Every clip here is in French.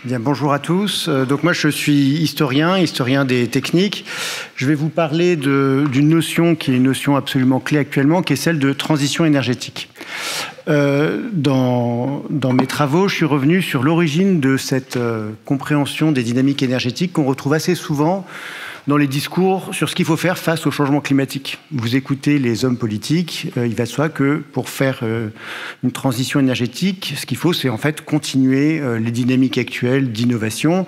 Bien, bonjour à tous. Donc moi, je suis historien des techniques. Je vais vous parler d'une notion qui est une notion absolument clé actuellement, qui est celle de transition énergétique. Dans mes travaux, je suis revenu sur l'origine de cette compréhension des dynamiques énergétiques qu'on retrouve assez souvent dans les discours sur ce qu'il faut faire face au changement climatique. Vous écoutez les hommes politiques, il va de soi que pour faire une transition énergétique, ce qu'il faut, c'est en fait continuer les dynamiques actuelles d'innovation.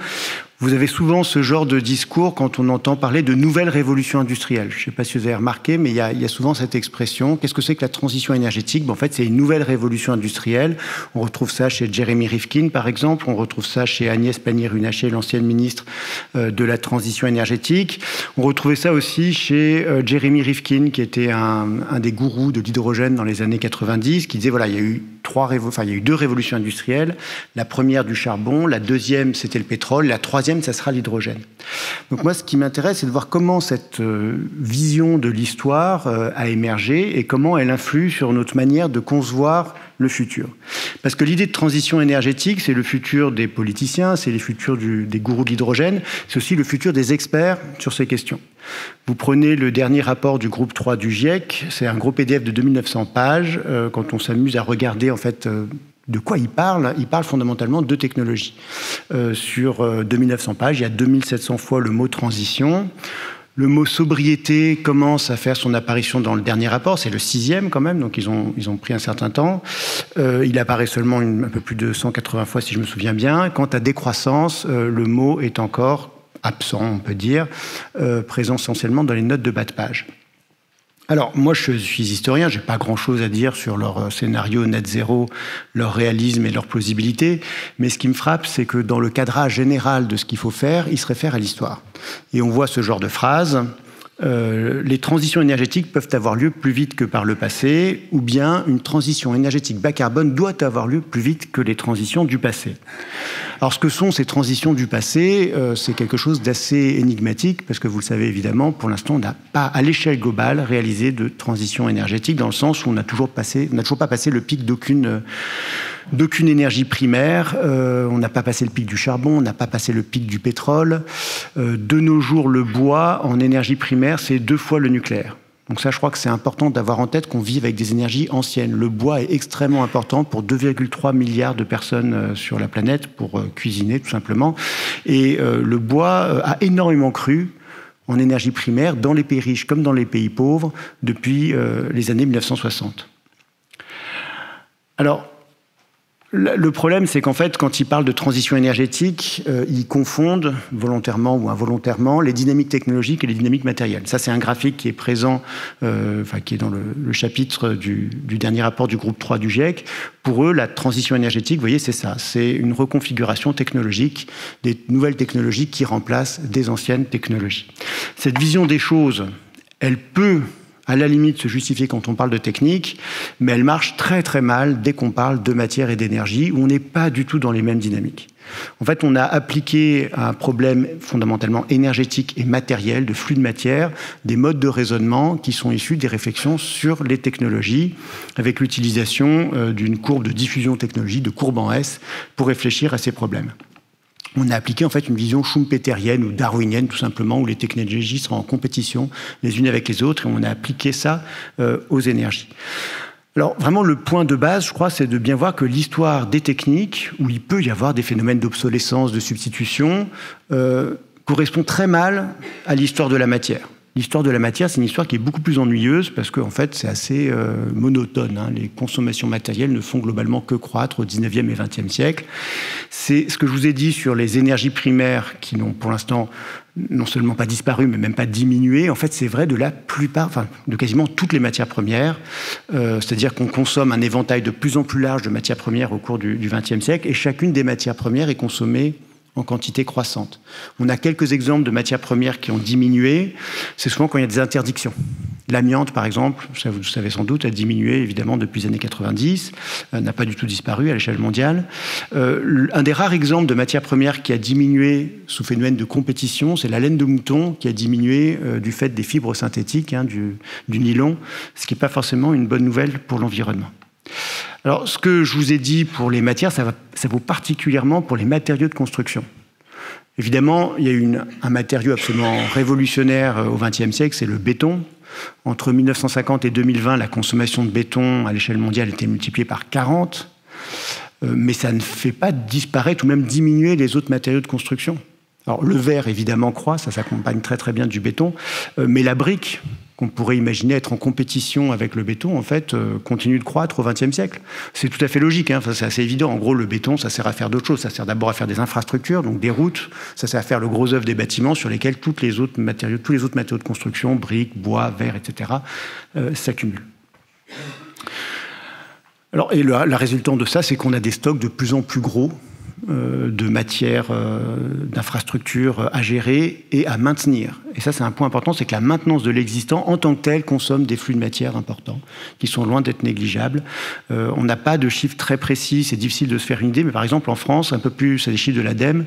Vous avez souvent ce genre de discours quand on entend parler de nouvelle révolution industrielle. Je ne sais pas si vous avez remarqué, mais il y a souvent cette expression. Qu'est-ce que c'est que la transition énergétique? En fait, c'est une nouvelle révolution industrielle. On retrouve ça chez Jeremy Rifkin, par exemple. On retrouve ça chez Agnès Pannier-Runacher, l'ancienne ministre de la transition énergétique. On retrouvait ça aussi chez Jeremy Rifkin, qui était un des gourous de l'hydrogène dans les années 90, qui disait, voilà, il y a eu deux révolutions industrielles. La première du charbon, la deuxième, c'était le pétrole, la troisième, ça sera l'hydrogène. Donc moi, ce qui m'intéresse, c'est de voir comment cette vision de l'histoire a émergé et comment elle influe sur notre manière de concevoir le futur. Parce que l'idée de transition énergétique, c'est le futur des politiciens, c'est le futur des gourous de l'hydrogène, c'est aussi le futur des experts sur ces questions. Vous prenez le dernier rapport du groupe 3 du GIEC, c'est un gros PDF de 2900 pages. Quand on s'amuse à regarder en fait de quoi il parle fondamentalement de technologie. Sur 2900 pages, il y a 2700 fois le mot transition. Le mot sobriété commence à faire son apparition dans le dernier rapport, c'est le 6e quand même, donc ils ont pris un certain temps. Il apparaît seulement un peu plus de 180 fois si je me souviens bien. Quant à décroissance, le mot est encore absent, on peut dire, présent essentiellement dans les notes de bas de page. Alors, moi, je suis historien, je n'ai pas grand-chose à dire sur leur scénario net zéro, leur réalisme et leur plausibilité, mais ce qui me frappe, c'est que dans le cadrage général de ce qu'il faut faire, ils se réfèrent à l'histoire. Et on voit ce genre de phrase. Les transitions énergétiques peuvent avoir lieu plus vite que par le passé, ou bien une transition énergétique bas carbone doit avoir lieu plus vite que les transitions du passé. Alors ce que sont ces transitions du passé, c'est quelque chose d'assez énigmatique, parce que vous le savez évidemment, pour l'instant on n'a pas à l'échelle globale réalisé de transition énergétique, dans le sens où on n'a toujours pas passé le pic d'aucune énergie primaire, on n'a pas passé le pic du charbon, on n'a pas passé le pic du pétrole. De nos jours, le bois, en énergie primaire, c'est 2 fois le nucléaire. Donc ça, je crois que c'est important d'avoir en tête qu'on vit avec des énergies anciennes. Le bois est extrêmement important pour 2,3 milliards de personnes sur la planète, pour cuisiner tout simplement. Et le bois a énormément cru en énergie primaire dans les pays riches comme dans les pays pauvres depuis les années 1960. Alors, le problème, c'est qu'en fait, quand ils parlent de transition énergétique, ils confondent, volontairement ou involontairement, les dynamiques technologiques et les dynamiques matérielles. Ça, c'est un graphique qui est présent, qui est dans le chapitre du dernier rapport du groupe 3 du GIEC. Pour eux, la transition énergétique, vous voyez, c'est ça. C'est une reconfiguration technologique, des nouvelles technologies qui remplacent des anciennes technologies. Cette vision des choses, elle peut à la limite se justifier quand on parle de technique, mais elle marche très très mal dès qu'on parle de matière et d'énergie, où on n'est pas du tout dans les mêmes dynamiques. En fait, on a appliqué à un problème fondamentalement énergétique et matériel, de flux de matière, des modes de raisonnement qui sont issus des réflexions sur les technologies, avec l'utilisation d'une courbe de diffusion technologie, de courbe en S, pour réfléchir à ces problèmes. On a appliqué en fait une vision schumpeterienne ou darwinienne tout simplement, où les technologies sont en compétition les unes avec les autres, et on a appliqué ça aux énergies. Alors vraiment le point de base, je crois, c'est de bien voir que l'histoire des techniques, où il peut y avoir des phénomènes d'obsolescence, de substitution, correspond très mal à l'histoire de la matière. L'histoire de la matière, c'est une histoire qui est beaucoup plus ennuyeuse parce qu'en fait, c'est assez monotone. Les consommations matérielles ne font globalement que croître au 19e et 20e siècle. C'est ce que je vous ai dit sur les énergies primaires qui n'ont pour l'instant non seulement pas disparu, mais même pas diminué. En fait, c'est vrai de la plupart, de quasiment toutes les matières premières. C'est-à-dire qu'on consomme un éventail de plus en plus large de matières premières au cours du XXe siècle, et chacune des matières premières est consommée en quantité croissante. On a quelques exemples de matières premières qui ont diminué. C'est souvent quand il y a des interdictions. L'amiante, par exemple, ça vous le savez sans doute, a diminué évidemment depuis les années 90, n'a pas du tout disparu à l'échelle mondiale. Un des rares exemples de matières premières qui a diminué sous phénomène de compétition, c'est la laine de mouton qui a diminué du fait des fibres synthétiques, du nylon, ce qui n'est pas forcément une bonne nouvelle pour l'environnement. Alors, ce que je vous ai dit pour les matières, ça vaut particulièrement pour les matériaux de construction. Évidemment, il y a eu un matériau absolument révolutionnaire au XXe siècle, c'est le béton. Entre 1950 et 2020, la consommation de béton à l'échelle mondiale a été multipliée par 40. Mais ça ne fait pas disparaître ou même diminuer les autres matériaux de construction. Alors, le verre, évidemment, croît, ça s'accompagne très très bien du béton, mais la brique, qu'on pourrait imaginer être en compétition avec le béton, en fait, continue de croître au XXe siècle. C'est tout à fait logique, hein, c'est assez évident. En gros, le béton, ça sert à faire d'autres choses. Ça sert d'abord à faire des infrastructures, donc des routes, ça sert à faire le gros œuvre des bâtiments sur lesquels tous les autres matériaux de construction, briques, bois, verre, etc., s'accumulent. Alors, et la résultante de ça, c'est qu'on a des stocks de plus en plus gros de matières, d'infrastructures à gérer et à maintenir. Et ça, c'est un point important, c'est que la maintenance de l'existant, en tant que tel, consomme des flux de matière importants, qui sont loin d'être négligeables. On n'a pas de chiffres très précis, c'est difficile de se faire une idée, mais par exemple, en France, un peu plus, c'est des chiffres de l'ADEME,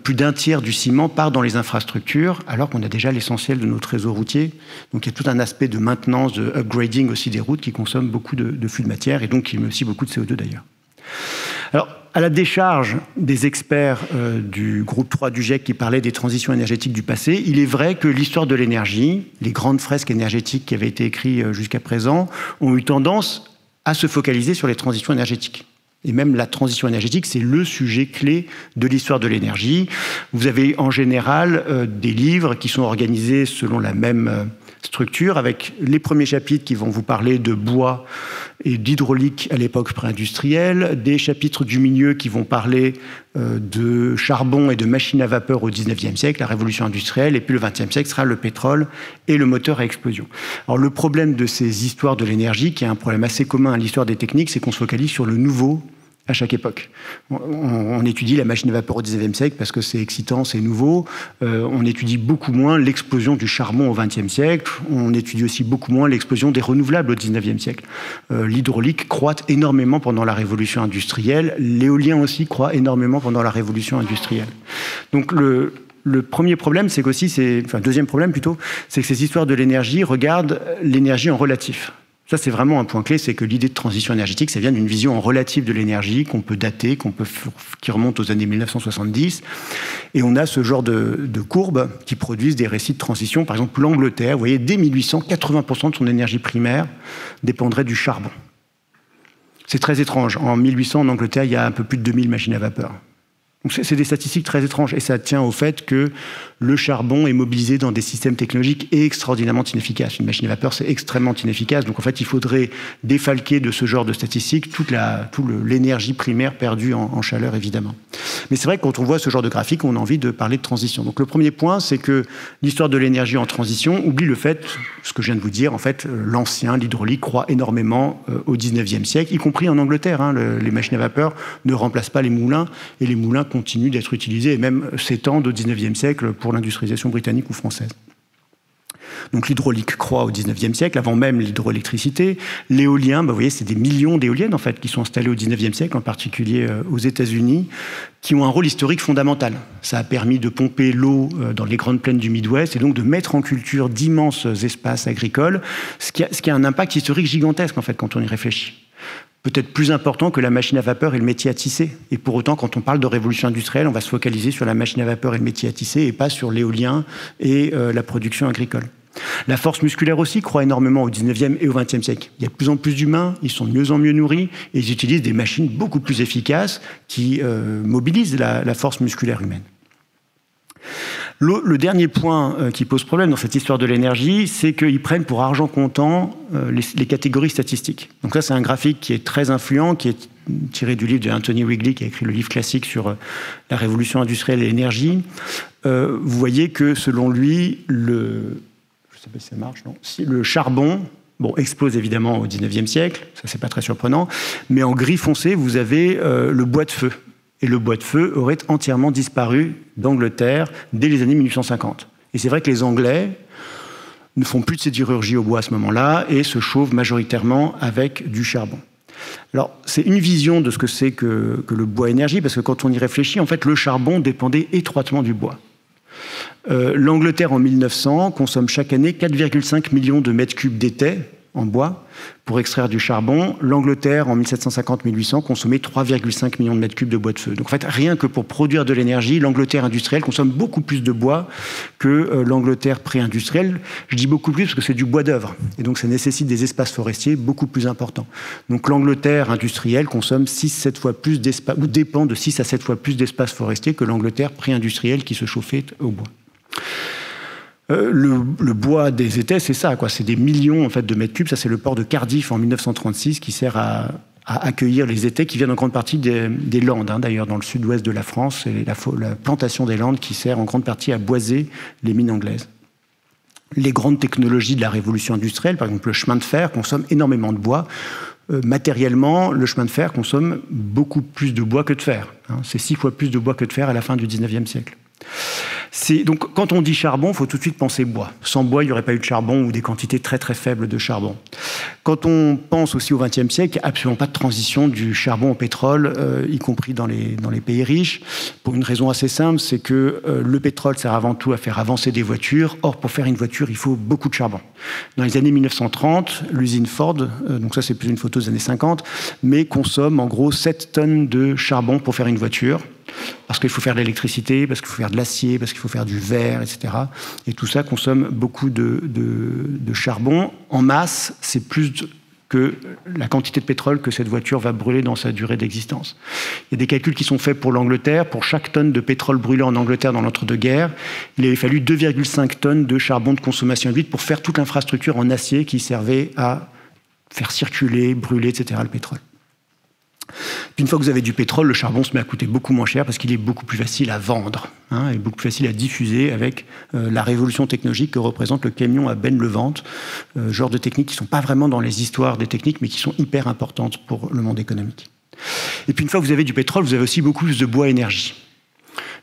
plus d'un tiers du ciment part dans les infrastructures, alors qu'on a déjà l'essentiel de notre réseau routier. Donc il y a tout un aspect de maintenance, de upgrading aussi des routes qui consomment beaucoup de flux de matière, et donc qui émet aussi beaucoup de CO2 d'ailleurs. Alors, à la décharge des experts du groupe 3 du GIEC qui parlaient des transitions énergétiques du passé, il est vrai que l'histoire de l'énergie, les grandes fresques énergétiques qui avaient été écrites jusqu'à présent, ont eu tendance à se focaliser sur les transitions énergétiques. Et même la transition énergétique, c'est le sujet clé de l'histoire de l'énergie. Vous avez en général des livres qui sont organisés selon la même structure, avec les premiers chapitres qui vont vous parler de bois et d'hydraulique à l'époque pré-industrielle, des chapitres du milieu qui vont parler de charbon et de machines à vapeur au XIXe siècle, la révolution industrielle, et puis le XXe siècle sera le pétrole et le moteur à explosion. Alors le problème de ces histoires de l'énergie, qui est un problème assez commun à l'histoire des techniques, c'est qu'on se focalise sur le nouveau à chaque époque. On étudie la machine à vapeur au XIXe siècle parce que c'est excitant, c'est nouveau. On étudie beaucoup moins l'explosion du charbon au XXe siècle. On étudie aussi beaucoup moins l'explosion des renouvelables au XIXe siècle. L'hydraulique croît énormément pendant la révolution industrielle. L'éolien aussi croît énormément pendant la révolution industrielle. Donc le premier problème, c'est qu'aussi, deuxième problème plutôt, c'est que ces histoires de l'énergie regardent l'énergie en relatif. Ça, c'est vraiment un point clé, c'est que l'idée de transition énergétique, ça vient d'une vision en relatif de l'énergie qu'on peut dater, qui remonte aux années 1970. Et on a ce genre de courbes qui produisent des récits de transition. Par exemple, l'Angleterre, vous voyez, dès 1800, 80% de son énergie primaire dépendrait du charbon. C'est très étrange. En 1800, en Angleterre, il y a un peu plus de 2000 machines à vapeur. Donc c'est des statistiques très étranges et ça tient au fait que le charbon est mobilisé dans des systèmes technologiques extraordinairement inefficaces. Une machine à vapeur, c'est extrêmement inefficace. Donc en fait, il faudrait défalquer de ce genre de statistiques toute l'énergie primaire perdue en chaleur, évidemment. Mais c'est vrai que quand on voit ce genre de graphique, on a envie de parler de transition. Donc le premier point, c'est que l'histoire de l'énergie en transition oublie le fait, ce que je viens de vous dire, en fait, l'ancien, l'hydraulique croît énormément au 19e siècle, y compris en Angleterre. Les machines à vapeur ne remplacent pas les moulins et les moulins continuent d'être utilisés et même s'étendent au 19e siècle pour l'industrialisation britannique ou française. Donc l'hydraulique croît au 19e siècle, avant même l'hydroélectricité. L'éolien, vous voyez, c'est des millions d'éoliennes en fait, qui sont installées au 19e siècle, en particulier aux États-Unis, qui ont un rôle historique fondamental. Ça a permis de pomper l'eau dans les grandes plaines du Midwest et donc de mettre en culture d'immenses espaces agricoles, ce qui a un impact historique gigantesque en fait, quand on y réfléchit. Peut-être plus important que la machine à vapeur et le métier à tisser. Et pour autant, quand on parle de révolution industrielle, on va se focaliser sur la machine à vapeur et le métier à tisser et pas sur l'éolien et la production agricole. La force musculaire aussi croît énormément au 19e et au 20e siècle. Il y a de plus en plus d'humains, ils sont de mieux en mieux nourris et ils utilisent des machines beaucoup plus efficaces qui mobilisent la force musculaire humaine. Le dernier point qui pose problème dans cette histoire de l'énergie, c'est qu'ils prennent pour argent comptant les catégories statistiques. Donc ça, c'est un graphique qui est très influent, qui est tiré du livre de Anthony Wrigley, qui a écrit le livre classique sur la révolution industrielle et l'énergie. Vous voyez que, selon lui, je ne sais pas si ça marche, non ? Si le charbon explose évidemment au 19e siècle, ça c'est pas très surprenant, mais en gris foncé, vous avez le bois de feu. Et le bois de feu aurait entièrement disparu d'Angleterre dès les années 1850. Et c'est vrai que les Anglais ne font plus de sidérurgie au bois à ce moment-là et se chauffent majoritairement avec du charbon. Alors, c'est une vision de ce que c'est que le bois énergie, parce que quand on y réfléchit, en fait, le charbon dépendait étroitement du bois. L'Angleterre, en 1900, consomme chaque année 4,5 millions de mètres cubes d'étais en bois pour extraire du charbon. L'Angleterre, en 1750-1800, consommait 3,5 millions de mètres cubes de bois de feu. Donc en fait, rien que pour produire de l'énergie, l'Angleterre industrielle consomme beaucoup plus de bois que l'Angleterre pré-industrielle. Je dis beaucoup plus parce que c'est du bois d'œuvre. Et donc ça nécessite des espaces forestiers beaucoup plus importants. Donc l'Angleterre industrielle consomme 6-7 fois plus d'espace, ou dépend de 6 à 7 fois plus d'espaces forestiers que l'Angleterre pré-industrielle qui se chauffait au bois. Le bois des étais, c'est ça, quoi. C'est des millions en fait, de mètres cubes. Ça, c'est le port de Cardiff en 1936 qui sert à accueillir les étais qui viennent en grande partie des Landes, hein, d'ailleurs, dans le sud-ouest de la France. C'est la plantation des Landes qui sert en grande partie à boiser les mines anglaises. Les grandes technologies de la révolution industrielle, par exemple le chemin de fer, consomment énormément de bois. Matériellement, le chemin de fer consomme beaucoup plus de bois que de fer. Hein. C'est 6 fois plus de bois que de fer à la fin du 19e siècle. Donc, quand on dit charbon, il faut tout de suite penser bois. Sans bois, il n'y aurait pas eu de charbon ou des quantités très très faibles de charbon. Quand on pense aussi au XXe siècle, il n'y a absolument pas de transition du charbon au pétrole, y compris dans les pays riches, pour une raison assez simple, c'est que le pétrole sert avant tout à faire avancer des voitures. Or, pour faire une voiture, il faut beaucoup de charbon. Dans les années 1930, l'usine Ford, donc ça c'est plus une photo des années 50, mais consomme en gros 7 tonnes de charbon pour faire une voiture. Parce qu'il faut faire de l'électricité, parce qu'il faut faire de l'acier, parce qu'il faut faire du verre, etc. Et tout ça consomme beaucoup de charbon. En masse, c'est plus que la quantité de pétrole que cette voiture va brûler dans sa durée d'existence. Il y a des calculs qui sont faits pour l'Angleterre. Pour chaque tonne de pétrole brûlé en Angleterre dans l'entre-deux-guerres, il avait fallu 2,5 tonnes de charbon de consommation induite pour faire toute l'infrastructure en acier qui servait à faire circuler, brûler, etc. le pétrole. Puis une fois que vous avez du pétrole, le charbon se met à coûter beaucoup moins cher parce qu'il est beaucoup plus facile à vendre, hein, et beaucoup plus facile à diffuser avec la révolution technologique que représente le camion à benne-le-ventre, genre de techniques qui ne sont pas vraiment dans les histoires des techniques, mais qui sont hyper importantes pour le monde économique. Et puis une fois que vous avez du pétrole, vous avez aussi beaucoup plus de bois-énergie.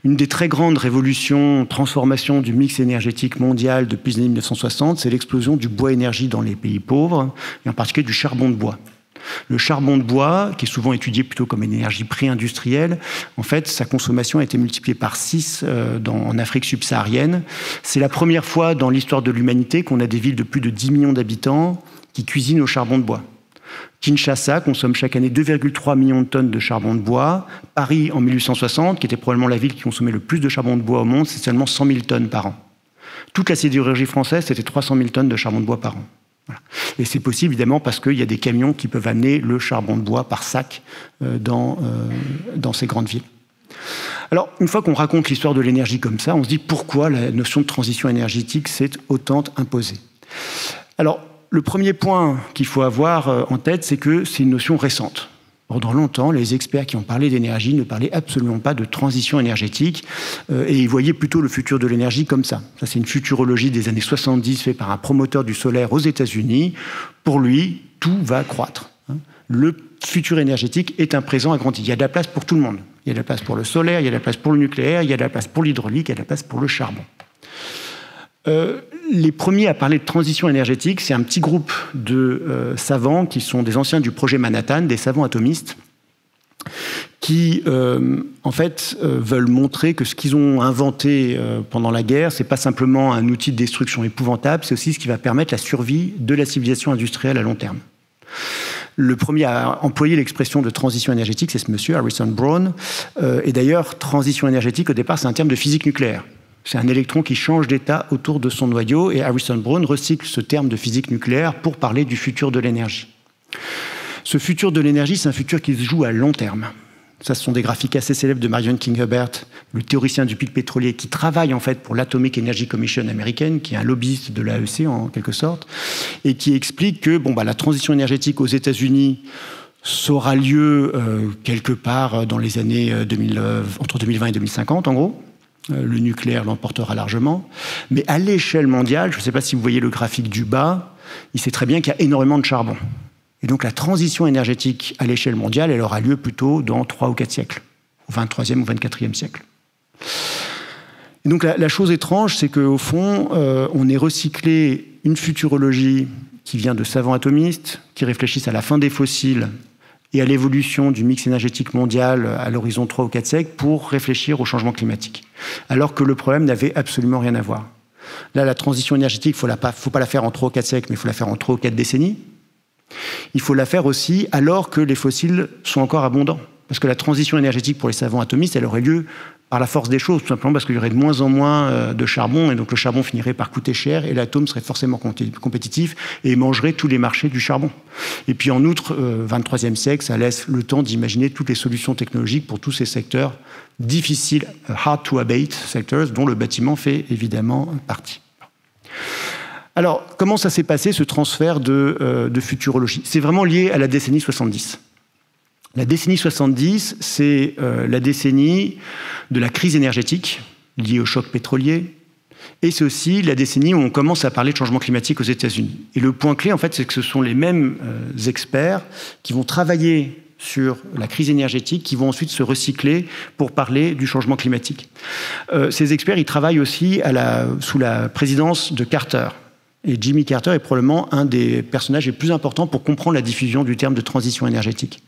Une des très grandes révolutions, transformations du mix énergétique mondial depuis les années 1960, c'est l'explosion du bois-énergie dans les pays pauvres, et en particulier du charbon de bois. Le charbon de bois, qui est souvent étudié plutôt comme une énergie pré-industrielle, en fait, sa consommation a été multipliée par 6 en Afrique subsaharienne. C'est la première fois dans l'histoire de l'humanité qu'on a des villes de plus de 10 millions d'habitants qui cuisinent au charbon de bois. Kinshasa consomme chaque année 2,3 millions de tonnes de charbon de bois. Paris, en 1860, qui était probablement la ville qui consommait le plus de charbon de bois au monde, c'est seulement 100 000 tonnes par an. Toute la sidérurgie française, c'était 300 000 tonnes de charbon de bois par an. Voilà. Et c'est possible évidemment parce qu'il y a des camions qui peuvent amener le charbon de bois par sac dans ces grandes villes. Alors, une fois qu'on raconte l'histoire de l'énergie comme ça, on se dit pourquoi la notion de transition énergétique s'est autant imposée. Alors, le premier point qu'il faut avoir en tête, c'est que c'est une notion récente. Pendant longtemps, les experts qui ont parlé d'énergie ne parlaient absolument pas de transition énergétique et ils voyaient plutôt le futur de l'énergie comme ça. Ça, c'est une futurologie des années 70 faite par un promoteur du solaire aux États-Unis. Pour lui, tout va croître. Le futur énergétique est un présent agrandi. Il y a de la place pour tout le monde. Il y a de la place pour le solaire, il y a de la place pour le nucléaire, il y a de la place pour l'hydraulique, il y a de la place pour le charbon. Les premiers à parler de transition énergétique, c'est un petit groupe de savants qui sont des anciens du projet Manhattan, des savants atomistes, qui en fait veulent montrer que ce qu'ils ont inventé pendant la guerre, c'est pas simplement un outil de destruction épouvantable, c'est aussi ce qui va permettre la survie de la civilisation industrielle à long terme. Le premier à employer l'expression de transition énergétique, c'est ce monsieur, Harrison Brown. Et d'ailleurs, transition énergétique, au départ, c'est un terme de physique nucléaire. C'est un électron qui change d'état autour de son noyau et Harrison Brown recycle ce terme de physique nucléaire pour parler du futur de l'énergie. Ce futur de l'énergie, c'est un futur qui se joue à long terme. Ça, ce sont des graphiques assez célèbres de Marion King Hubbert, le théoricien du pic pétrolier, qui travaille en fait pour l'Atomic Energy Commission américaine, qui est un lobbyiste de l'AEC en quelque sorte, et qui explique que la transition énergétique aux États-Unis aura lieu quelque part dans les années entre 2020 et 2050, en gros. Le nucléaire l'emportera largement. Mais à l'échelle mondiale, je ne sais pas si vous voyez le graphique du bas, il sait très bien qu'il y a énormément de charbon. Et donc la transition énergétique à l'échelle mondiale, elle aura lieu plutôt dans 3 ou 4 siècles, au 23e ou 24e siècle. Et donc la chose étrange, c'est qu'au fond, on ait recyclé une futurologie qui vient de savants atomistes, qui réfléchissent à la fin des fossiles et à l'évolution du mix énergétique mondial à l'horizon de 3 ou 4 siècles pour réfléchir au changement climatique. Alors que le problème n'avait absolument rien à voir. Là, la transition énergétique, faut pas la faire en 3 ou 4 siècles, mais il faut la faire en 3 ou 4 décennies. Il faut la faire aussi alors que les fossiles sont encore abondants. Parce que la transition énergétique pour les savants atomistes, elle aurait lieu par la force des choses, tout simplement parce qu'il y aurait de moins en moins de charbon, et donc le charbon finirait par coûter cher, et l'atome serait forcément compétitif et mangerait tous les marchés du charbon. Et puis en outre, 23e siècle, ça laisse le temps d'imaginer toutes les solutions technologiques pour tous ces secteurs difficiles, hard to abate sectors, dont le bâtiment fait évidemment partie. Alors, comment ça s'est passé, ce transfert de futurologie? C'est vraiment lié à la décennie 70. La décennie 70, c'est la décennie de la crise énergétique liée au choc pétrolier, et c'est aussi la décennie où on commence à parler de changement climatique aux États-Unis. Et le point clé, en fait, c'est que ce sont les mêmes experts qui vont travailler sur la crise énergétique, qui vont ensuite se recycler pour parler du changement climatique. Ces experts, ils travaillent aussi sous la présidence de Carter. Et Jimmy Carter est probablement un des personnages les plus importants pour comprendre la diffusion du terme de transition énergétique.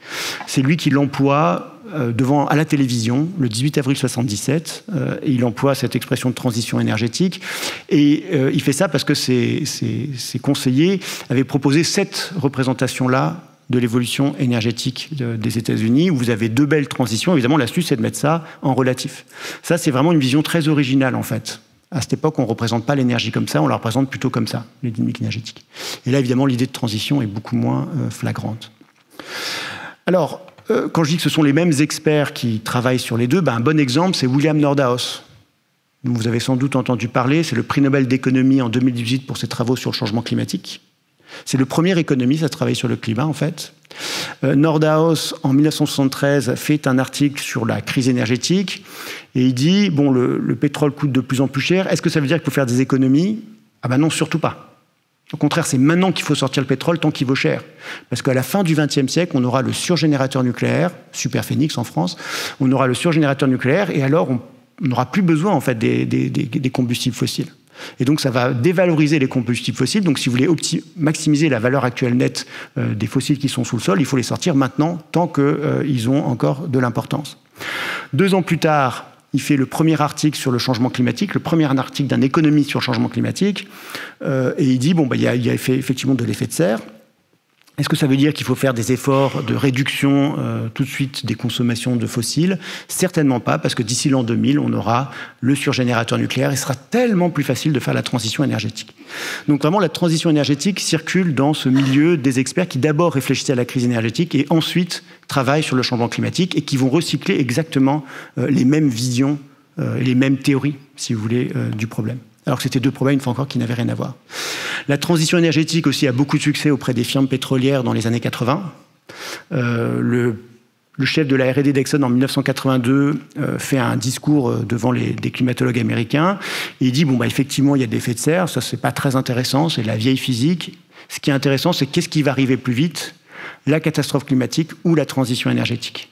C'est lui qui l'emploie à la télévision, le 18 avril 1977. Et il emploie cette expression de transition énergétique. Et il fait ça parce que ses conseillers avaient proposé cette représentation-là de l'évolution énergétique des États-Unis, où vous avez 2 belles transitions. Évidemment, l'astuce, c'est de mettre ça en relatif. Ça, c'est vraiment une vision très originale, en fait. À cette époque, on ne représente pas l'énergie comme ça, on la représente plutôt comme ça, les dynamiques énergétiques. Et là, évidemment, l'idée de transition est beaucoup moins flagrante. Alors, quand je dis que ce sont les mêmes experts qui travaillent sur les deux, un bon exemple, c'est William Nordhaus. Vous avez sans doute entendu parler, c'est le prix Nobel d'économie en 2018 pour ses travaux sur le changement climatique. C'est le premier économiste à travailler sur le climat, en fait. Nordhaus, en 1973, fait un article sur la crise énergétique et il dit, bon, le pétrole coûte de plus en plus cher, est-ce que ça veut dire qu'il faut faire des économies? Ah ben non, surtout pas. Au contraire, c'est maintenant qu'il faut sortir le pétrole tant qu'il vaut cher. Parce qu'à la fin du XXe siècle, on aura le surgénérateur nucléaire, Superphénix en France, on aura le surgénérateur nucléaire et alors on n'aura plus besoin en fait des combustibles fossiles. Et donc ça va dévaloriser les combustibles fossiles. Donc si vous voulez maximiser la valeur actuelle nette des fossiles qui sont sous le sol, il faut les sortir maintenant tant qu'ils ont encore de l'importance. 2 ans plus tard, il fait le premier article sur le changement climatique, le premier article d'un économiste sur le changement climatique, et il dit, il y a effectivement de l'effet de serre. Est-ce que ça veut dire qu'il faut faire des efforts de réduction tout de suite des consommations de fossiles? Certainement pas, parce que d'ici l'an 2000, on aura le surgénérateur nucléaire et ce sera tellement plus facile de faire la transition énergétique. Donc vraiment, la transition énergétique circule dans ce milieu des experts qui d'abord réfléchissent à la crise énergétique et ensuite travaillent sur le changement climatique et qui vont recycler exactement les mêmes visions et les mêmes théories, si vous voulez, du problème. Alors que c'était 2 problèmes, une fois encore, qui n'avaient rien à voir. La transition énergétique aussi a beaucoup de succès auprès des firmes pétrolières dans les années 80. Le chef de la R&D d'Exxon en 1982 fait un discours devant des climatologues américains et il dit effectivement il y a des effets de serre, ça c'est pas très intéressant, c'est la vieille physique. Ce qui est intéressant, c'est qu'est-ce qui va arriver plus vite, la catastrophe climatique ou la transition énergétique.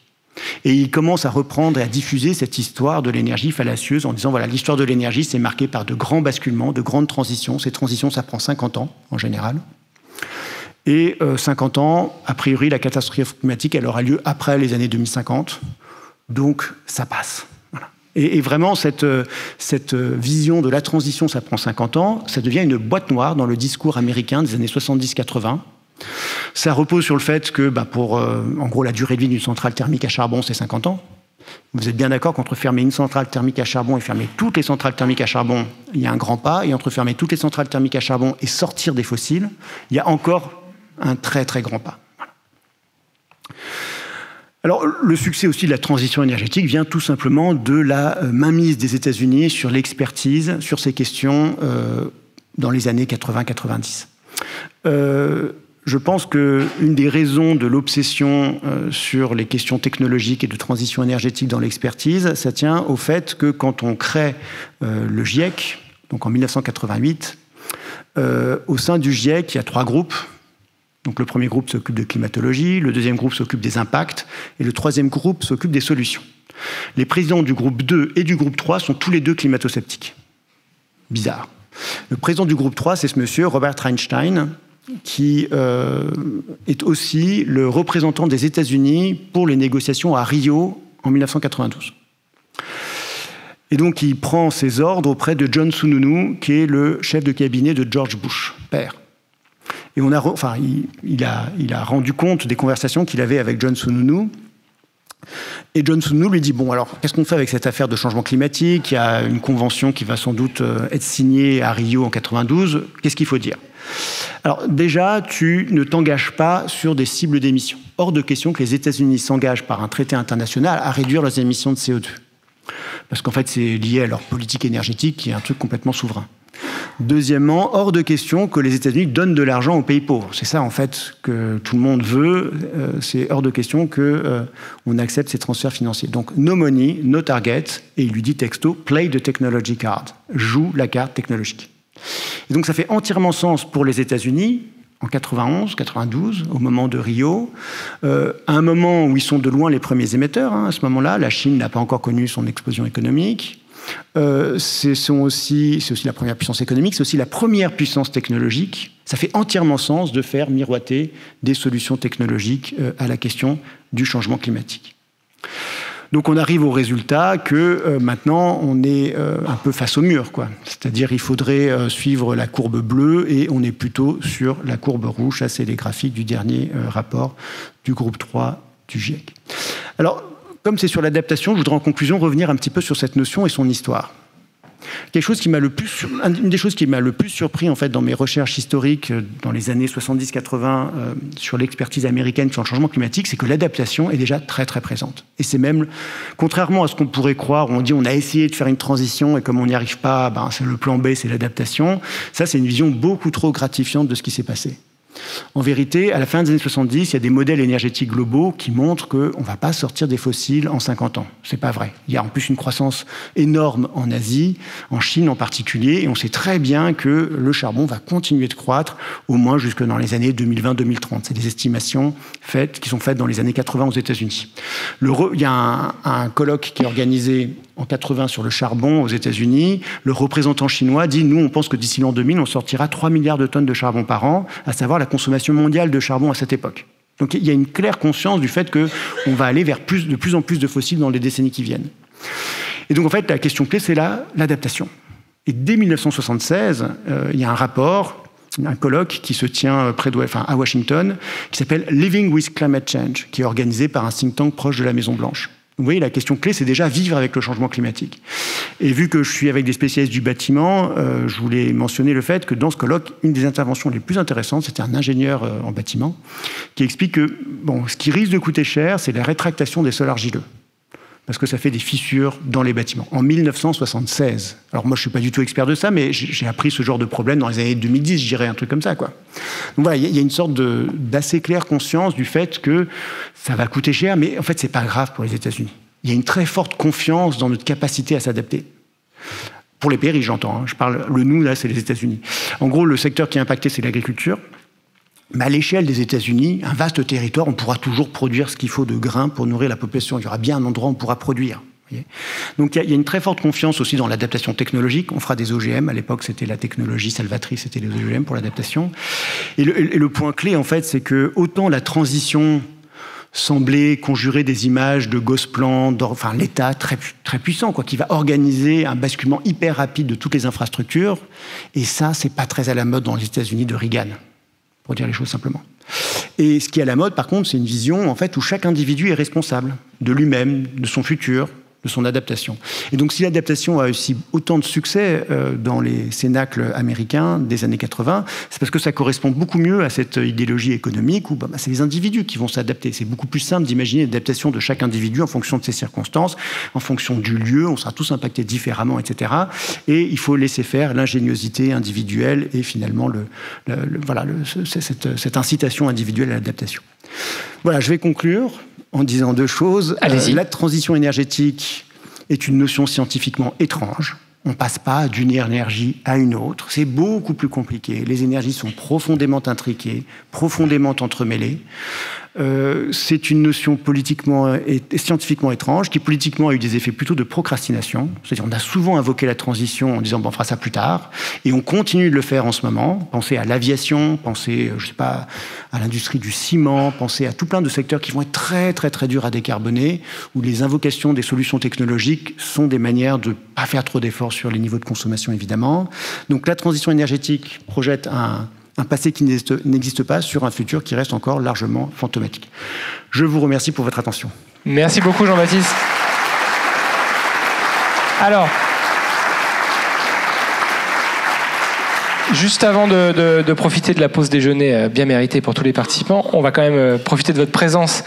Et il commence à reprendre et à diffuser cette histoire de l'énergie fallacieuse en disant, voilà, l'histoire de l'énergie, c'est marqué par de grands basculements, de grandes transitions. Ces transitions, ça prend 50 ans, en général. Et 50 ans, a priori, la catastrophe climatique, elle aura lieu après les années 2050. Donc, ça passe. Voilà. Et vraiment, cette vision de la transition, ça prend 50 ans, ça devient une boîte noire dans le discours américain des années 70-80. Ça repose sur le fait que, en gros, la durée de vie d'une centrale thermique à charbon, c'est 50 ans. Vous êtes bien d'accord qu'entre fermer une centrale thermique à charbon et fermer toutes les centrales thermiques à charbon, il y a un grand pas. Et entre fermer toutes les centrales thermiques à charbon et sortir des fossiles, il y a encore un très, très grand pas. Voilà. Alors, le succès aussi de la transition énergétique vient tout simplement de la mainmise des États-Unis sur l'expertise, sur ces questions dans les années 80-90. Je pense qu'une des raisons de l'obsession sur les questions technologiques et de transition énergétique dans l'expertise, ça tient au fait que quand on crée le GIEC, donc en 1988, au sein du GIEC, il y a 3 groupes. Donc le premier groupe s'occupe de climatologie, le deuxième groupe s'occupe des impacts, et le troisième groupe s'occupe des solutions. Les présidents du groupe 2 et du groupe 3 sont tous les deux climato-sceptiques. Bizarre. Le président du groupe 3, c'est ce monsieur, Robert Einstein, qui est aussi le représentant des États-Unis pour les négociations à Rio en 1992. Et donc, il prend ses ordres auprès de John Sununu, qui est le chef de cabinet de George Bush, père. Et il a rendu compte des conversations qu'il avait avec John Sununu. Et John Sununu lui dit, bon, alors, qu'est-ce qu'on fait avec cette affaire de changement climatique? Il y a une convention qui va sans doute être signée à Rio en 92. Qu'est-ce qu'il faut dire? Alors, déjà, tu ne t'engages pas sur des cibles d'émissions. Hors de question que les États-Unis s'engagent par un traité international à réduire leurs émissions de CO2. Parce qu'en fait, c'est lié à leur politique énergétique qui est un truc complètement souverain. Deuxièmement, hors de question que les États-Unis donnent de l'argent aux pays pauvres. C'est ça, en fait, que tout le monde veut. C'est hors de question qu'on accepte ces transferts financiers. Donc, no money, no target. Et il lui dit texto, play the technology card. Joue la carte technologique. Et donc, ça fait entièrement sens pour les États-Unis, en 91, 92, au moment de Rio, à un moment où ils sont de loin les premiers émetteurs. À ce moment-là, la Chine n'a pas encore connu son explosion économique. C'est aussi la première puissance économique, c'est aussi la première puissance technologique. Ça fait entièrement sens de faire miroiter des solutions technologiques à la question du changement climatique. Donc on arrive au résultat que maintenant on est un peu face au mur, quoi. C'est-à-dire il faudrait suivre la courbe bleue et on est plutôt sur la courbe rouge. Ça, c'est les graphiques du dernier rapport du groupe 3 du GIEC. Alors, comme c'est sur l'adaptation, je voudrais en conclusion revenir un petit peu sur cette notion et son histoire. Une des choses qui m'a le plus surpris en fait, dans mes recherches historiques dans les années 70-80 sur l'expertise américaine sur le changement climatique, c'est que l'adaptation est déjà très très présente. Et c'est même, contrairement à ce qu'on pourrait croire, on dit on a essayé de faire une transition et comme on n'y arrive pas, c'est le plan B, c'est l'adaptation. Ça, c'est une vision beaucoup trop gratifiante de ce qui s'est passé. En vérité, à la fin des années 70, il y a des modèles énergétiques globaux qui montrent qu'on ne va pas sortir des fossiles en 50 ans. Ce n'est pas vrai. Il y a en plus une croissance énorme en Asie, en Chine en particulier, et on sait très bien que le charbon va continuer de croître au moins jusque dans les années 2020-2030. C'est des estimations qui sont faites dans les années 80 aux États-Unis. Il y a un colloque qui est organisé en 80 sur le charbon aux États-Unis. Le représentant chinois dit, nous, on pense que d'ici l'an 2000, on sortira 3 milliards de tonnes de charbon par an, à savoir la consommation mondiale de charbon à cette époque. Donc il y a une claire conscience du fait qu'on va aller vers de plus en plus de fossiles dans les décennies qui viennent. Et donc en fait, la question clé, c'est l'adaptation. Et dès 1976, il y a un rapport, un colloque qui se tient à Washington, qui s'appelle Living with Climate Change, qui est organisé par un think tank proche de la Maison-Blanche. Vous voyez, la question clé, c'est déjà vivre avec le changement climatique. Et vu que je suis avec des spécialistes du bâtiment, je voulais mentionner le fait que dans ce colloque, une des interventions les plus intéressantes, c'était un ingénieur en bâtiment qui explique que ce qui risque de coûter cher, c'est la rétractation des sols argileux. Parce que ça fait des fissures dans les bâtiments. En 1976. Alors moi, je ne suis pas du tout expert de ça, mais j'ai appris ce genre de problème dans les années 2010, je dirais un truc comme ça, quoi. Donc voilà, il y a une sorte d'assez claire conscience du fait que ça va coûter cher, mais en fait, ce n'est pas grave pour les États-Unis. Il y a une très forte confiance dans notre capacité à s'adapter. Pour les pays riches, j'entends. Je parle, le nous, là, c'est les États-Unis. En gros, le secteur qui est impacté, c'est l'agriculture. Mais à l'échelle des États-Unis, un vaste territoire, on pourra toujours produire ce qu'il faut de grains pour nourrir la population. Il y aura bien un endroit où on pourra produire. Donc il y a une très forte confiance aussi dans l'adaptation technologique. On fera des OGM. À l'époque, c'était la technologie salvatrice, c'était les OGM pour l'adaptation. Et le point clé, en fait, c'est que autant la transition semblait conjurer des images de Gosplan, l'État très, très puissant, qui va organiser un basculement hyper rapide de toutes les infrastructures. Et ça, c'est pas très à la mode dans les États-Unis de Reagan, pour dire les choses simplement. Et ce qui est à la mode, par contre, c'est une vision en fait, où chaque individu est responsable de lui-même, de son futur, de son adaptation. Et donc, si l'adaptation a aussi autant de succès dans les cénacles américains des années 80, c'est parce que ça correspond beaucoup mieux à cette idéologie économique où c'est les individus qui vont s'adapter. C'est beaucoup plus simple d'imaginer l'adaptation de chaque individu en fonction de ses circonstances, en fonction du lieu, on sera tous impactés différemment, etc. Et il faut laisser faire l'ingéniosité individuelle et finalement cette incitation individuelle à l'adaptation. Voilà, je vais conclure en disant deux choses. La transition énergétique est une notion scientifiquement étrange. On ne passe pas d'une énergie à une autre. C'est beaucoup plus compliqué. Les énergies sont profondément intriquées, profondément entremêlées. C'est une notion politiquement et scientifiquement étrange, qui politiquement a eu des effets plutôt de procrastination. C'est-à-dire on a souvent invoqué la transition en disant bon, on fera ça plus tard, et on continue de le faire en ce moment. Pensez à l'aviation, pensez, je sais pas, à l'industrie du ciment, pensez à tout plein de secteurs qui vont être très très très durs à décarboner, où les invocations des solutions technologiques sont des manières de pas faire trop d'efforts sur les niveaux de consommation, évidemment. Donc la transition énergétique projette un passé qui n'existe pas sur un futur qui reste encore largement fantomatique. Je vous remercie pour votre attention. Merci beaucoup, Jean-Baptiste. Alors, juste avant de profiter de la pause déjeuner bien méritée pour tous les participants, on va quand même profiter de votre présence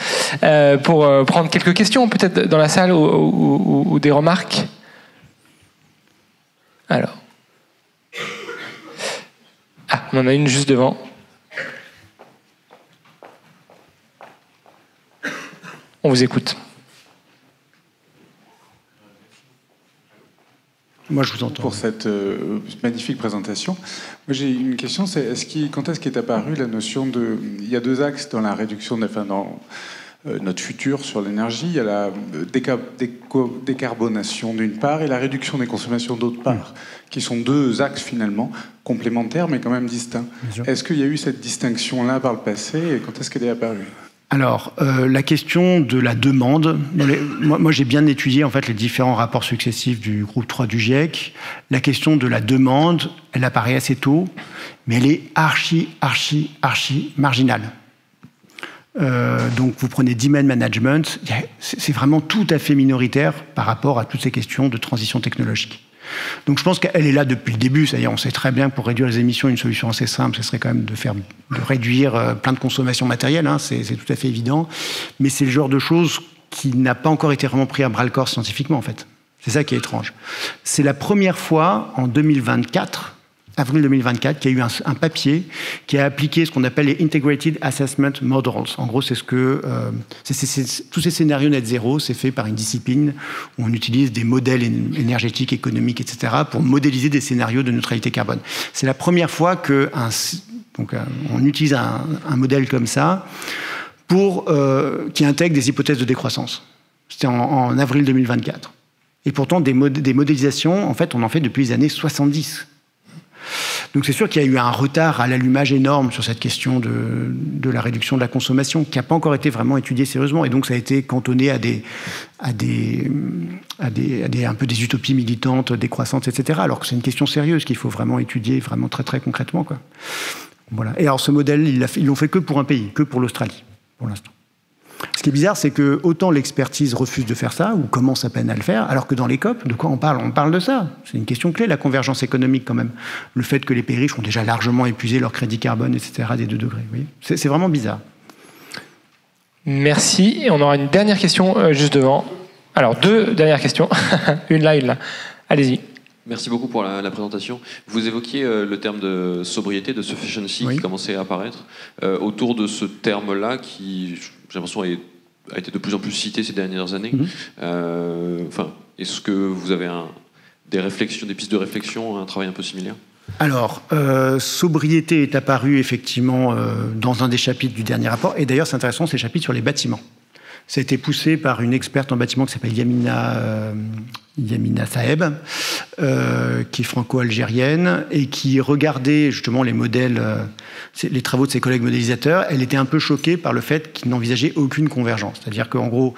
pour prendre quelques questions, peut-être dans la salle, ou des remarques. Alors. Ah, on en a une juste devant. On vous écoute. Moi, je vous entends. Pour cette magnifique présentation. Moi, j'ai une question, c'est quand est-ce qu'est apparue la notion de... Il y a deux axes dans la réduction, dans notre futur sur l'énergie. Il y a la décarbonation d'une part et la réduction des consommations d'autre part, qui sont deux axes finalement complémentaires mais quand même distincts. Est-ce qu'il y a eu cette distinction-là par le passé et quand est-ce qu'elle est apparue ? Alors, la question de la demande, moi j'ai bien étudié en fait les différents rapports successifs du groupe 3 du GIEC. La question de la demande, elle apparaît assez tôt, mais elle est archi marginale. Donc vous prenez demand management, c'est vraiment tout à fait minoritaire par rapport à toutes ces questions de transition technologique. Donc je pense qu'elle est là depuis le début, c'est-à-dire on sait très bien que pour réduire les émissions, une solution assez simple, ce serait quand même de réduire plein de consommation matérielle, hein, c'est tout à fait évident, mais c'est le genre de choses qui n'a pas encore été vraiment pris à bras-le-corps scientifiquement en fait. C'est ça qui est étrange. C'est la première fois en 2024, avril 2024, qu'il y a eu un papier qui a appliqué ce qu'on appelle les Integrated Assessment Models. En gros, c'est ce que tous ces scénarios net zéro, c'est fait par une discipline où on utilise des modèles énergétiques, économiques, etc., pour modéliser des scénarios de neutralité carbone. C'est la première fois que on utilise un modèle comme ça qui intègre des hypothèses de décroissance. C'était en avril 2024. Et pourtant, des modélisations, en fait, on en fait depuis les années 70. Donc c'est sûr qu'il y a eu un retard à l'allumage énorme sur cette question de la réduction de la consommation qui n'a pas encore été vraiment étudiée sérieusement, et donc ça a été cantonné à un peu des utopies militantes, décroissantes, etc. Alors que c'est une question sérieuse qu'il faut vraiment étudier vraiment très très concrètement, quoi. Voilà. Et alors ce modèle, ils l'ont fait que pour un pays, que pour l'Australie, pour l'instant. Ce qui est bizarre, c'est que autant l'expertise refuse de faire ça, ou commence à peine à le faire, alors que dans les COP, de quoi on parle ? On parle de ça. C'est une question clé, la convergence économique quand même. Le fait que les pays riches ont déjà largement épuisé leur crédit carbone, etc., des 2 degrés. Vous voyez ? C'est vraiment bizarre. Merci. Et on aura une dernière question juste devant. Alors, 2 dernières questions. Une là, une là. Allez-y. Merci beaucoup pour la présentation. Vous évoquiez le terme de sobriété, de sufficiency, qui commençait à apparaître. Autour de ce terme-là, qui, j'ai l'impression, a été de plus en plus cité ces dernières années. Est-ce que vous avez des pistes de réflexion, un travail un peu similaire ? Alors, sobriété est apparu effectivement dans un des chapitres du dernier rapport. Et d'ailleurs, c'est intéressant, c'est le chapitre sur les bâtiments. Ça a été poussé par une experte en bâtiment qui s'appelle Yamina Saeb, qui est franco-algérienne et qui regardait justement les modèles, les travaux de ses collègues modélisateurs. Elle était un peu choquée par le fait qu'ils n'envisageaient aucune convergence. C'est-à-dire qu'en gros,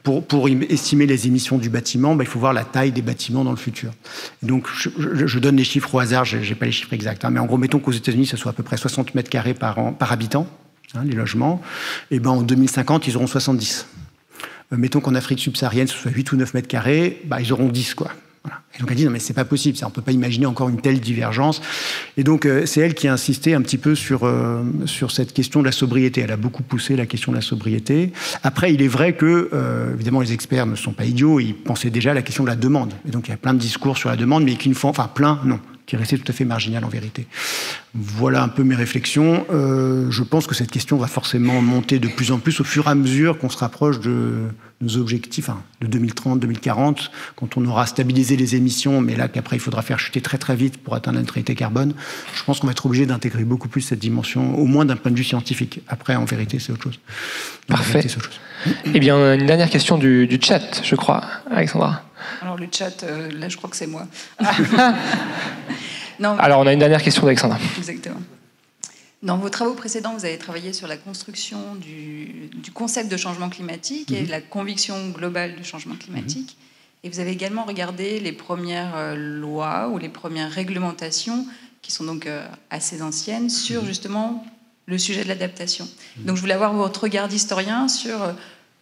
pour estimer les émissions du bâtiment, il faut voir la taille des bâtiments dans le futur. Donc, je donne les chiffres au hasard, je n'ai pas les chiffres exacts, hein, mais en gros, mettons qu'aux États-Unis, ça soit à peu près 60 mètres carrés par habitant, hein, les logements, et en 2050, ils auront 70. Mettons qu'en Afrique subsaharienne, ce soit 8 ou 9 mètres carrés, ils auront 10, quoi. Voilà. Et donc elle dit, non mais c'est pas possible, on ne peut pas imaginer encore une telle divergence. Et donc c'est elle qui a insisté un petit peu sur cette question de la sobriété. Elle a beaucoup poussé la question de la sobriété. Après, il est vrai que, évidemment, les experts ne sont pas idiots, ils pensaient déjà à la question de la demande. Et donc il y a plein de discours sur la demande, mais qui ne font, enfin plein, non, qui est resté tout à fait marginal en vérité. Voilà un peu mes réflexions. Je pense que cette question va forcément monter de plus en plus au fur et à mesure qu'on se rapproche de nos objectifs, de 2030, 2040, quand on aura stabilisé les émissions, mais là qu'après il faudra faire chuter très très vite pour atteindre la neutralité carbone. Je pense qu'on va être obligé d'intégrer beaucoup plus cette dimension, au moins d'un point de vue scientifique. Après, en vérité, c'est autre chose. Parfait. Eh bien, une dernière question du chat, je crois, Alexandra. Alors le chat, là je crois que c'est moi. Non, alors on a une dernière question d'Alexandra. Exactement. Dans vos travaux précédents, vous avez travaillé sur la construction du concept de changement climatique et de la conviction globale du changement climatique. Et vous avez également regardé les premières lois ou les premières réglementations, qui sont donc assez anciennes, sur justement le sujet de l'adaptation. Donc je voulais avoir votre regard d'historien sur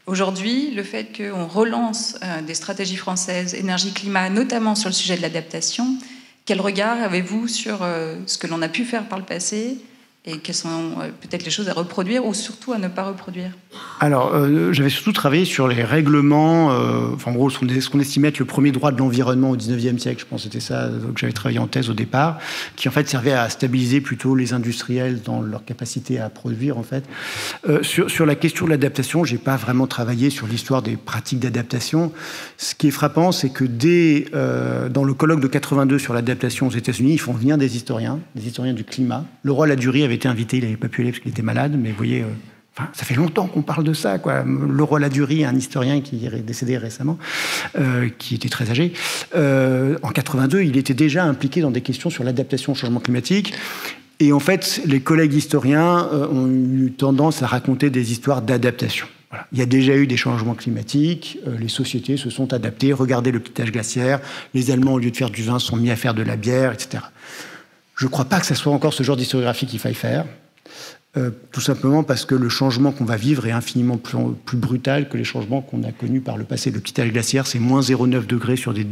aujourd'hui le fait qu'on relance des stratégies françaises énergie-climat, notamment sur le sujet de l'adaptation. Quel regard avez-vous sur ce que l'on a pu faire par le passé et quelles sont peut-être les choses à reproduire ou surtout à ne pas reproduire? Alors, j'avais surtout travaillé sur les règlements, en gros, ce qu'on estimait être le premier droit de l'environnement au 19e siècle, je pense que c'était ça que j'avais travaillé en thèse au départ, qui en fait servait à stabiliser plutôt les industriels dans leur capacité à produire, en fait. Sur la question de l'adaptation, j'ai pas vraiment travaillé sur l'histoire des pratiques d'adaptation. Ce qui est frappant, c'est que dans le colloque de 82 sur l'adaptation aux États-Unis, ils font venir des historiens du climat. Leroy Ladurie avait été invité, il n'avait pas pu aller parce qu'il était malade, mais vous voyez, ça fait longtemps qu'on parle de ça, quoi. Leroy Ladurie, un historien qui est décédé récemment, qui était très âgé, en 82, il était déjà impliqué dans des questions sur l'adaptation au changement climatique. Et en fait, les collègues historiens ont eu tendance à raconter des histoires d'adaptation. Voilà. Il y a déjà eu des changements climatiques, les sociétés se sont adaptées, regardez le petit âge glaciaire, les Allemands, au lieu de faire du vin, sont mis à faire de la bière, etc. Je ne crois pas que ce soit encore ce genre d'historiographie qu'il faille faire, tout simplement parce que le changement qu'on va vivre est infiniment plus brutal que les changements qu'on a connus par le passé. Le petit âge glaciaire, c'est moins 0,9 degrés sur des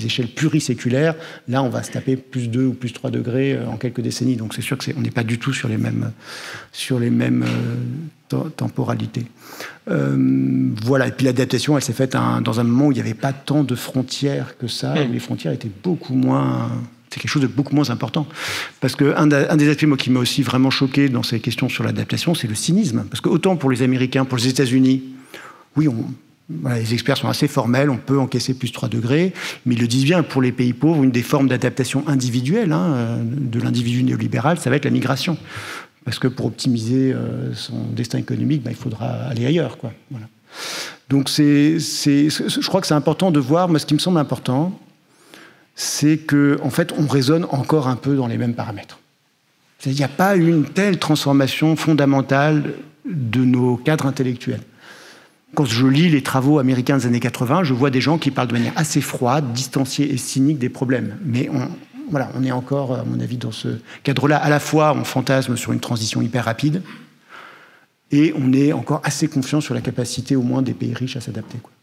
échelles pluriséculaires. Là, on va se taper plus 2 ou plus 3 degrés en quelques décennies. Donc c'est sûr qu'on n'est pas du tout sur les mêmes temporalités. Voilà. Et puis l'adaptation, elle s'est faite dans un moment où il n'y avait pas tant de frontières que ça, où les frontières étaient beaucoup moins... C'est quelque chose de beaucoup moins important. Parce qu'un des aspects qui m'a aussi vraiment choqué dans ces questions sur l'adaptation, c'est le cynisme. Parce que autant pour les Américains, pour les États-Unis, oui, les experts sont assez formels, on peut encaisser plus 3 degrés, mais ils le disent bien, pour les pays pauvres, une des formes d'adaptation individuelle de l'individu néolibéral, ça va être la migration. Parce que pour optimiser son destin économique, il faudra aller ailleurs, quoi. Voilà. Donc je crois que c'est important de voir, moi ce qui me semble important, c'est qu'en fait, on raisonne encore un peu dans les mêmes paramètres. Il n'y a pas une telle transformation fondamentale de nos cadres intellectuels. Quand je lis les travaux américains des années 80, je vois des gens qui parlent de manière assez froide, distanciée et cynique des problèmes. Mais on est encore, à mon avis, dans ce cadre-là. À la fois, on fantasme sur une transition hyper rapide, et on est encore assez confiant sur la capacité, au moins, des pays riches à s'adapter, quoi.